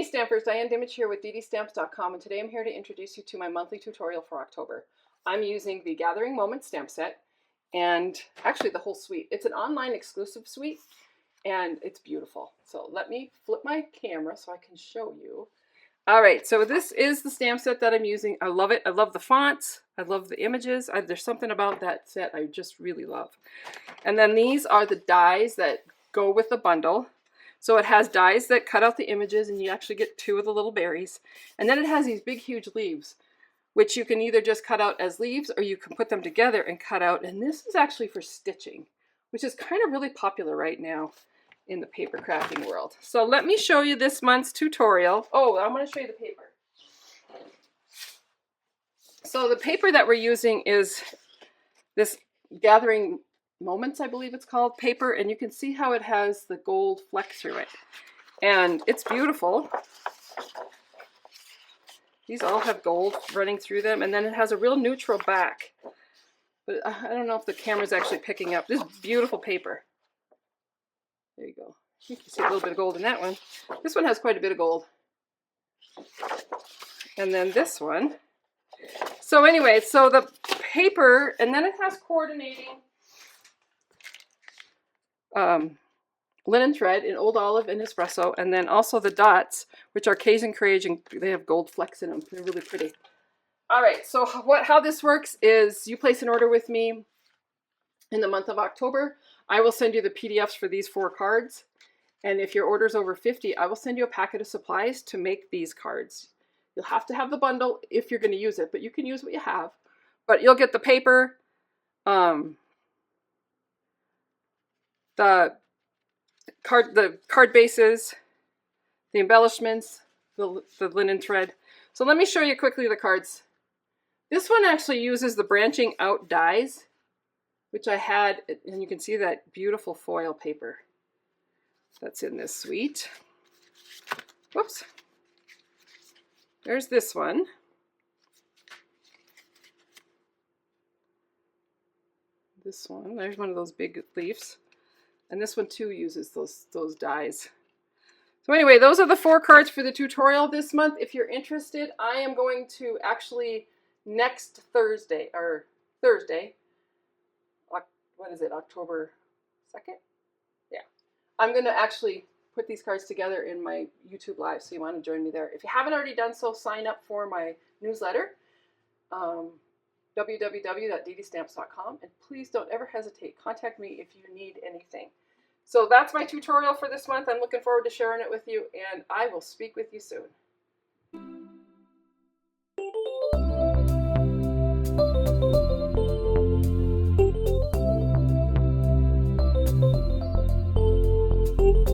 Hey Stampers, Diane Dimich here with ddStamps.com, and today I'm here to introduce you to my monthly tutorial for October. I'm using the Gathering Moments stamp set, and actually the whole suite. It's an online exclusive suite, and it's beautiful. So let me flip my camera so I can show you. All right, so this is the stamp set that I'm using. I love it. I love the fonts. I love the images. There's something about that set I just really love. And then these are the dies that go with the bundle. So it has dies that cut out the images, and you actually get 2 of the little berries. And then it has these big, huge leaves, which you can either just cut out as leaves or you can put them together and cut out. And this is actually for stitching, which is kind of really popular right now in the paper crafting world. So let me show you this month's tutorial. Oh, I'm going to show you the paper. So the paper that we're using is this Gathering Moments, I believe it's called, paper, and you can see how it has the gold flecks through it. And it's beautiful. These all have gold running through them, and then it has a real neutral back. But I don't know if the camera's actually picking up. This beautiful paper. There you go. You can see a little bit of gold in that one. This one has quite a bit of gold. And then this one. So anyway, so the paper, and then it has coordinating linen thread in Old Olive and Espresso, and then also the dots, which are Cajun Courage, and they have gold flecks in them. They're really pretty. All right, so how this works is you place an order with me in the month of October. I will send you the PDFs for these 4 cards, and if your order's over 50, I will send you a packet of supplies to make these cards. You'll have to have the bundle if you're going to use it, but you can use what you have. But you'll get the paper, the card bases, the embellishments, the linen thread. So let me show you quickly the cards. This one actually uses the branching out dies, which I had, and you can see that beautiful foil paper that's in this suite. Whoops. There's this one. This one, there's one of those big leaves. And this one too uses those dies. So anyway, those are the 4 cards for the tutorial this month. If you're interested, I am going to actually next Thursday, what is it, October 2nd? Yeah. I'm going to actually put these cards together in my YouTube Live, so you want to join me there. If you haven't already done so, sign up for my newsletter, www.ddStamps.com, and please don't ever hesitate. Contact me if you need anything. So that's my tutorial for this month. I'm looking forward to sharing it with you, and I will speak with you soon.